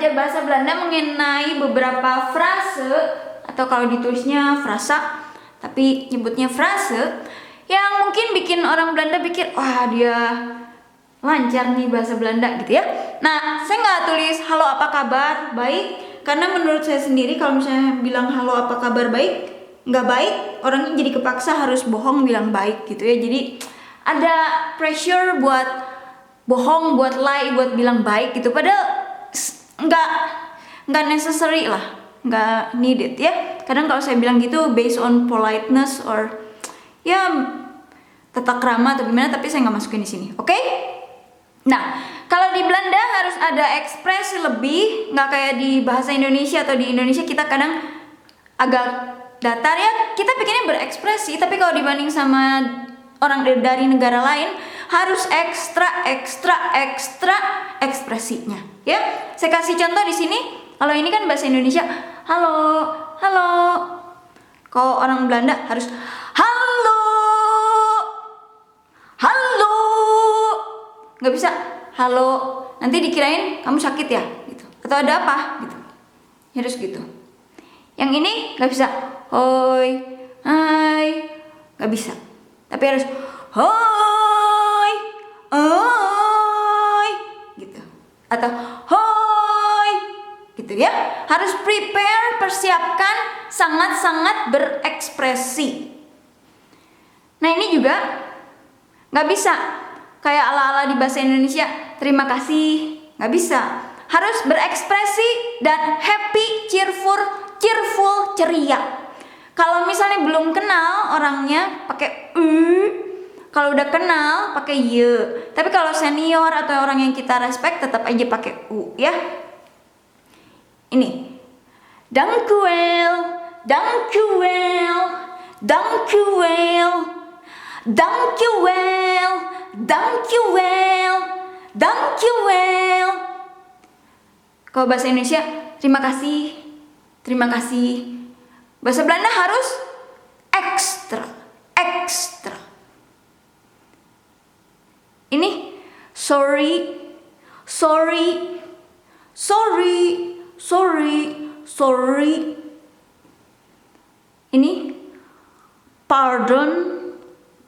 belajar bahasa Belanda mengenai beberapa frase, atau kalau ditulisnya frasa, tapi nyebutnya frase, yang mungkin bikin orang Belanda pikir, wah dia lancar nih bahasa Belanda gitu ya. Nah, saya nggak tulis halo apa kabar, baik, karena menurut saya sendiri kalau misalnya bilang halo apa kabar baik, nggak baik, orangnya jadi kepaksa harus bohong bilang baik gitu ya. Jadi ada pressure buat bohong, buat lie, buat bilang baik gitu. Padahal nggak necessary lah, nggak needed ya. Kadang kalau saya bilang gitu based on politeness or ya tata krama atau gimana, tapi saya nggak masukin di sini, oke? Nah, kalau di Belanda harus ada ekspresi lebih, nggak kayak di bahasa Indonesia. Atau di Indonesia kita kadang agak datar ya, kita pikirnya berekspresi, tapi kalau dibanding sama orang dari negara lain harus ekstra ekspresinya ya. Saya kasih contoh di sini. Kalau ini kan bahasa Indonesia, halo, halo. Kalau orang Belanda harus halo, halo. Nggak bisa halo, nanti dikirain kamu sakit ya gitu, atau ada apa gitu. Harus gitu. Yang ini nggak bisa hoi, hai, nggak bisa. Tapi harus hoi, oi, gitu. Atau hoi, gitu ya. Harus prepare, persiapkan, sangat-sangat berekspresi. Nah ini juga nggak bisa kayak ala-ala di bahasa Indonesia, terima kasih, nggak bisa. Harus berekspresi dan happy, cheerful, ceria. Kalau misalnya belum kenal orangnya pakai kalau udah kenal pakai ye. Tapi kalau senior atau orang yang kita respect tetap aja pakai u ya. Ini. Dankjewel, dankjewel, dankjewel, dankjewel, dankjewel, dankjewel. Kalau bahasa Indonesia terima kasih, terima kasih. Bahasa Belanda harus ekstra. Ini sorry, sorry, sorry, sorry, sorry. Ini pardon,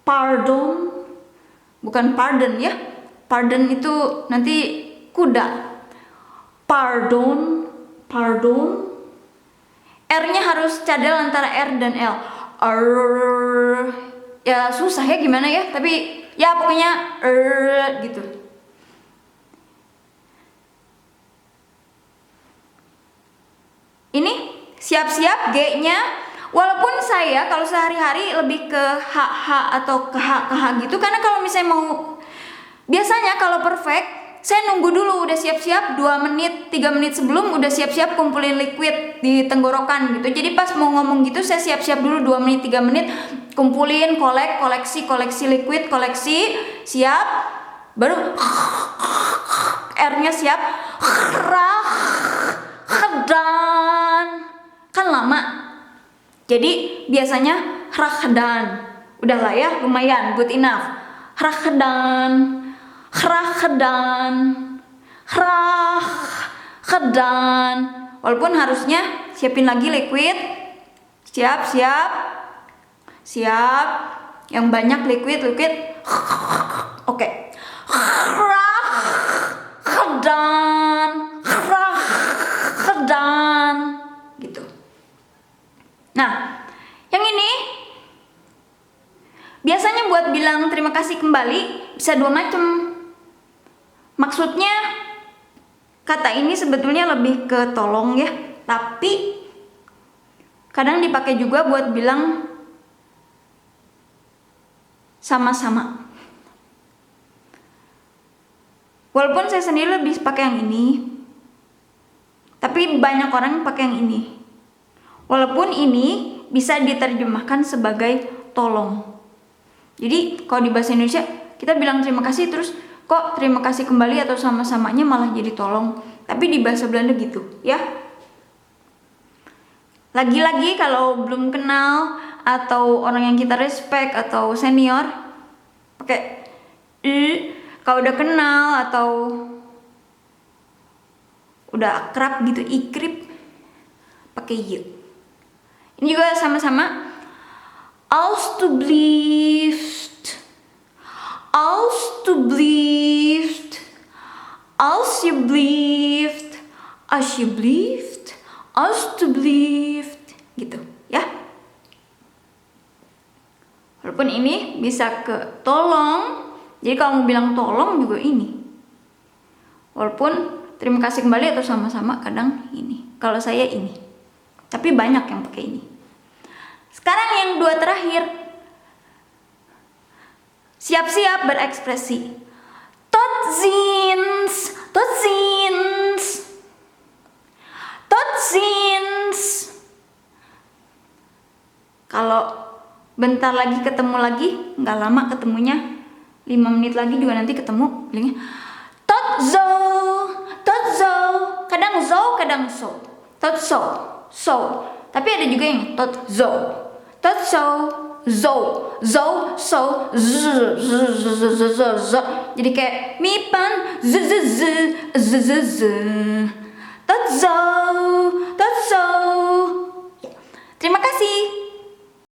pardon, bukan pardon ya. Pardon itu nanti kuda. Pardon, pardon. R-nya harus cadel antara R dan L. Ya susah ya gimana ya, tapi ya pokoknya gitu. Ini siap-siap G-nya. Walaupun saya kalau sehari-hari lebih ke HH atau ke H gitu, karena kalau misalnya mau, biasanya kalau perfect saya nunggu dulu, udah siap-siap 2 menit, 3 menit sebelum udah siap-siap kumpulin liquid di tenggorokan gitu. Jadi pas mau ngomong gitu saya siap-siap dulu 2 menit, 3 menit, kumpulin, koleksi liquid, koleksi, siap, baru R-nya siap, dan kan lama. Jadi biasanya rakdan. Udahlah ya, lumayan, good enough. Rakdan. Walaupun harusnya siapin lagi liquid. Siap. Yang banyak liquid. Oke. Rakdan. Gitu. Nah, yang ini biasanya buat bilang terima kasih kembali bisa 2 macam. Maksudnya kata ini sebetulnya lebih ke tolong ya, tapi kadang dipakai juga buat bilang sama-sama. Walaupun saya sendiri lebih pakai yang ini, tapi banyak orang pakai yang ini. Walaupun ini bisa diterjemahkan sebagai tolong. Jadi kalau di bahasa Indonesia kita bilang terima kasih terus kok terima kasih kembali atau sama-samanya malah jadi tolong. Tapi di bahasa Belanda gitu ya. Lagi-lagi kalau belum kenal atau orang yang kita respect atau senior pakai kalau udah kenal atau udah akrab gitu, ikrip, pakai y. Ini juga sama-sama. Alsjeblieft, alsjeblieft, alsjeblieft, alsjeblieft, alsjeblieft, gitu ya. Walaupun ini bisa ke tolong, jadi kalau mau bilang tolong juga ini. Walaupun terima kasih kembali atau sama-sama kadang ini. Kalau saya ini, tapi banyak yang pakai ini. Sekarang yang dua terakhir, siap-siap berekspresi. Tot ziens, tot ziens, tot ziens. Kalau bentar lagi ketemu lagi, nggak lama ketemunya, 5 menit lagi juga nanti ketemu, bilangnya tot zo, tot zo. Kadang zo, kadang so. Tot so, so. Tapi ada juga yang tot zo. Tot zo, zo, zo, so, z, z, z, z, z, z, z. Jadi kayak mipan, z, z, z, z, z, z. Tot zo, tot zo. Terima kasih.